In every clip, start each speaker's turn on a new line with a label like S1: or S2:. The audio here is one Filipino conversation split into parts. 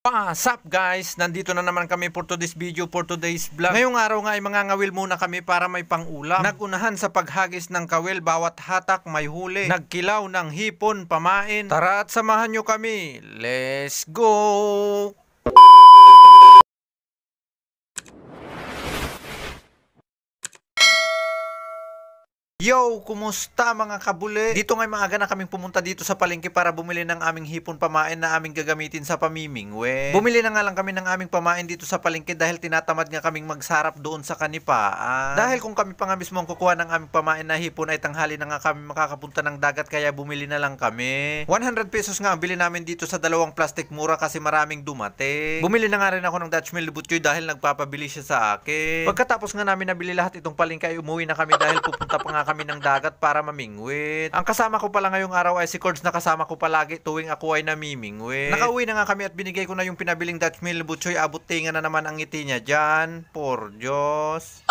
S1: What's up guys? Nandito na naman kami for today's video, for today's vlog. Ngayong araw nga ay mangangawil muna kami para may pang-ulam. Nagunahan sa paghagis ng kawil, bawat hatak may huli. Nagkilaw ng hipon, pamain. Tara at samahan nyo kami. Let's go! Yo! Kumusta mga kabule? Dito ngay maaga na kaming pumunta dito sa palengke para bumili ng aming hipon pamain na aming gagamitin sa pamimingwe. Bumili na nga lang kami ng aming pamain dito sa palengke dahil tinatamad nga kaming magsarap doon sa kanipaan. Dahil kung kami pa nga mismo ang kukuha ng aming pamain na hipon ay tanghali na nga kami makakapunta ng dagat kaya bumili na lang kami. 100 pesos nga ang bili namin dito sa dalawang plastic, mura kasi maraming dumating. Bumili na nga rin ako ng Dutch Mill Butchoy dahil nagpapabili siya sa akin. Pagkatapos nga namin nabili lahat itong palengke ay umuwi na kami dahil pupunta pa nga kami ng dagat para mamingwit. Ang kasama ko pala ngayong araw ay si Cords na kasama ko palagi tuwing ako ay namimingwit. Nakauwi na nga kami at binigay ko na yung pinabiling Dutch Mill Butchoy. Abot tinga na naman ang ngiti niya dyan. Por Diyos.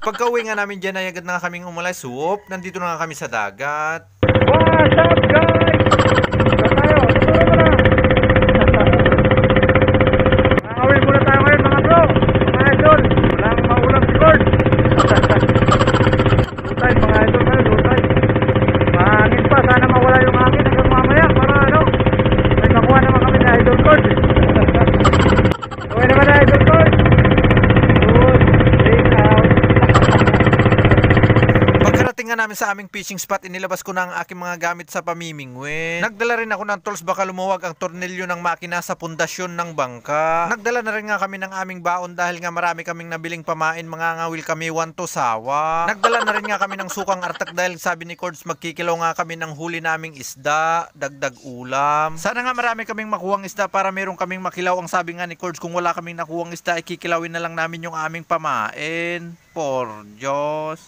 S1: Pagka-uwi nga namin dyan ay agad na nga kaming umulay. Swoop, nandito na nga kami sa dagat.
S2: What's up guys? Nakawin muna tayo ngayon mga bro, mga idol. Walang maulam si Cords. Lutay mga idol kayo, lutay. Mahangin pa, sana mawala yung hangin hanggang mamaya para ano, may makuha naman kami na idol Cords. Okay naman na idol Cords. Good, stay out.
S1: Pagkarating nga namin sa aming fishing spot, inilabas ko na ang aking mga gamit sa pamimingwit. Nagdala rin ako ng tools baka lumuwag ang tornilyo ng makina sa pundasyon ng bangka. Nagdala na rin nga kami ng aming baon dahil nga marami kaming nabiling pamain, mga ngawil kami 1 to sawa. Nagdala na rin nga kami ng sukang artak dahil sabi ni Cords magkikilaw nga kami ng huli naming isda, dagdag ulam. Sana nga marami kaming makuhang isda para meron kaming makilaw. Ang sabi nga ni Cords kung wala kaming nakuhang isda ay kikilawin na lang namin yung aming pamain. Por Diyos.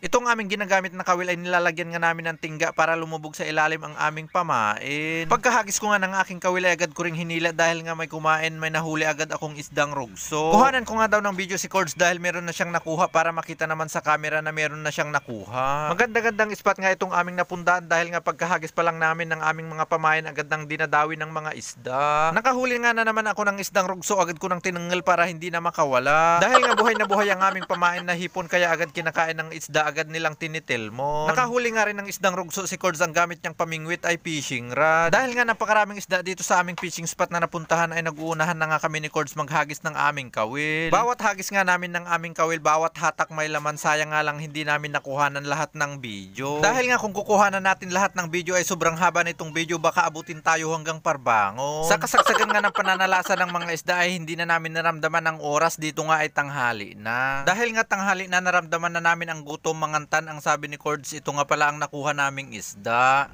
S1: Itong aming ginagamit na kawil ay nilalagyan nga namin ng tingga para lumubog sa ilalim ang aming pamain. Pagkahagis ko nga ng aking kawil ay agad ko ring hinila dahil nga may kumain, may nahuli agad akong isdang rugso. Kuhanan ko nga daw ng video si Cords dahil meron na siyang nakuha para makita naman sa camera na meron na siyang nakuha. Maganda-gandang spot nga itong aming napundaan dahil nga pagkahagis pa lang namin ng aming mga pamain agad nang dinadawi ng mga isda. Nakahuli nga na naman ako ng isdang rugso, agad ko nang tinanggal para hindi na makawala. Dahil nga buhay na buhay ang aming pamain na hipon kaya agad kinakain ng isda, agad nilang tinitilmon. Nakahuli nga rin ng isdang rugso si Cords, ang gamit niyang pamingwit ay fishing rod. Dahil nga napakaraming isda dito sa aming fishing spot na napuntahan ay nag-uunahan na nga kami ni Cords maghagis ng aming kawil. Bawat hagis nga namin ng aming kawil, bawat hatak may laman, sayang nga lang hindi namin nakuhanan lahat ng video. Dahil nga kung kukuhanan natin lahat ng video ay sobrang haba nitong video, baka abutin tayo hanggang Parbangon. Sa kasagsagan nga ng pananalasa ng mga isda ay hindi na namin naramdaman ang oras, dito nga ay tanghali na. Dahil nga tanghali na, naramdaman na namin ang gutom, mangantan. Ang sabi ni Cords, ito nga pala ang nakuha naming isda.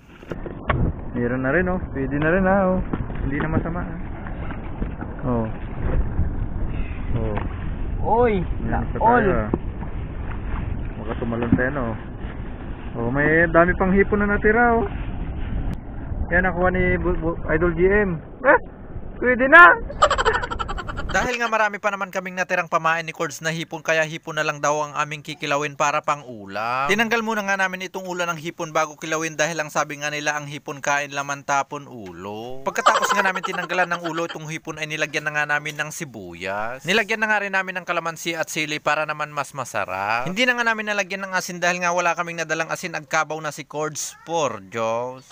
S2: Meron na rin oh, pwede na rin oh. Hindi na masama oh.
S3: Oy, all.
S2: Baka tumalon tayo no. Oh, may dami pang hipon na natira oh. Yan nakuha ni Idol GM. Pwede na.
S1: Dahil nga marami pa naman kaming natirang pamain ni Cords na hipon, kaya hipon na lang daw ang aming kikilawin para pang ulam. Tinanggal muna nga namin itong ulo ng hipon bago kilawin dahil ang sabi nga nila ang hipon kain laman tapon ulo. Pagkatapos nga namin tinanggalan ng ulo itong hipon ay nilagyan na nga namin ng sibuyas. Nilagyan na nga rin namin ng kalamansi at sili para naman mas masarap. Hindi na nga namin nalagyan ng asin dahil nga wala kaming nadalang asin, agkabaw na si Cords. Por Diyos.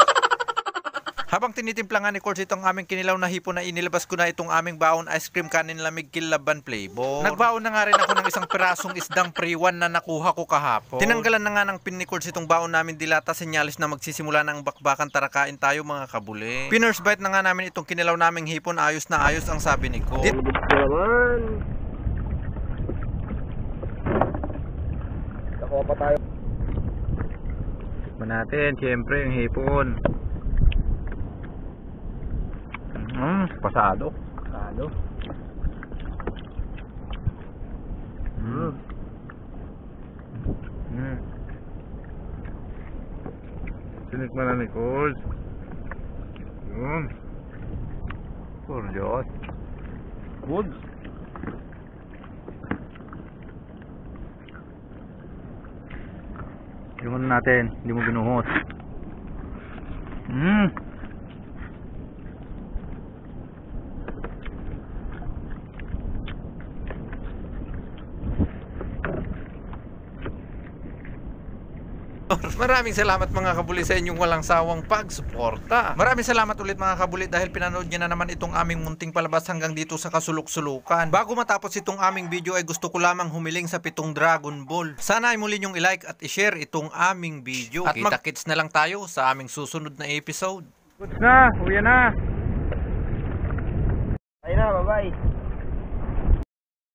S1: Habang tinitimpla nga ni Cords itong aming kinilaw na hipon na inilabas ko na itong aming baon ice cream kanin lamig kilaban flavor. Nagbaon na nga rin ako ng isang pirasong isdang pre-1 na nakuha ko kahapon. Tinanggalan na nga ng pin ni Cords itong baon namin dilata, senyalis na magsisimula ng bakbakan, tara kain tayo mga kabule. Piners bite na nga namin itong kinilaw naming hipon, ayos na ayos ang sabi ni Cords.
S3: Nakuha pa tayo.
S2: Tikman natin, siyempre yung hipon. Pasado.
S3: Pasado.
S2: Sinikman na ni Cords. Yun. Por Diyos.
S3: Good.
S2: Yung ano natin, hindi mo binuhos.
S1: Maraming salamat mga kabuli sa inyong walang sawang pagsuporta. Maraming salamat ulit mga kabuli dahil pinanood nyo na naman itong aming munting palabas hanggang dito sa kasulok-sulukan. Bago matapos itong aming video ay gusto ko lamang humiling sa 7 Dragon Ball. Sana ay muli nyong i-like at i-share itong aming video. At kita-kits na lang tayo sa aming susunod na episode.
S2: Goods na, uwi na.
S3: Ayun na, bye-bye.